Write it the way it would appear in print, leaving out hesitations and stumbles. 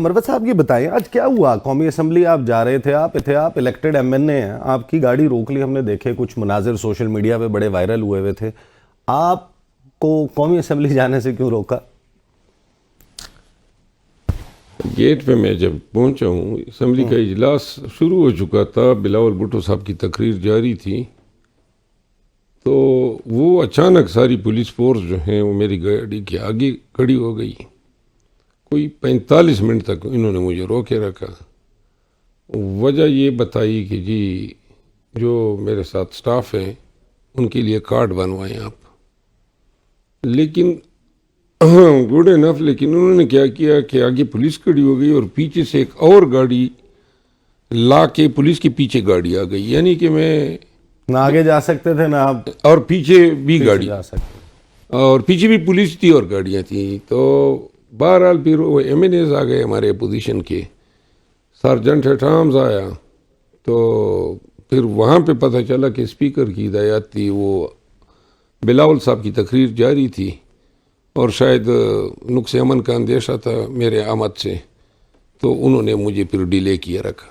مروت صاحب یہ بتائیں آج کیا ہوا؟ قومی اسمبلی آپ جا رہے تھے، آپ الیکٹڈ ایم این اے ہیں، آپ کی گاڑی روک لی، ہم نے دیکھے کچھ مناظر سوشل میڈیا پہ بڑے وائرل ہوئے تھے، آپ کو قومی اسمبلی جانے سے کیوں روکا؟ گیٹ پہ میں جب پہنچا ہوں، اسمبلی کا اجلاس شروع ہو چکا تھا، بلاول بھٹو صاحب کی تقریر جاری تھی، تو وہ اچانک ساری پولیس فورس جو ہیں وہ میری گاڑی کے آگے کھڑی ہو گئی. کوئی 45 منٹ تک انہوں نے مجھے روکے رکھا. وجہ یہ بتائی کہ جی جو میرے ساتھ سٹاف ہیں ان کے لیے کارڈ بنوائیں آپ. لیکن گڈ انف، لیکن انہوں نے کیا کیا کہ آگے پولیس کھڑی ہو گئی اور پیچھے سے ایک اور گاڑی لا کے پولیس کے پیچھے گاڑی آ گئی، یعنی کہ میں نہ آگے جا سکتے تھے نہ آپ اور پیچھے بھی گاڑی، جا سکتے. اور پیچھے بھی پولیس تھی اور گاڑیاں تھیں. تو بہرحال پھر وہ ایم این ایز آ گئے ہمارے اپوزیشن کے، سرجنٹ ایٹ آرمز آیا، تو پھر وہاں پہ پتہ چلا کہ اسپیکر کی ہدایت تھی، وہ بلاول صاحب کی تقریر جاری تھی اور شاید نقص امن کا اندیشہ تھا میرے آمد سے، تو انہوں نے مجھے پھر ڈیلے کیا رکھا.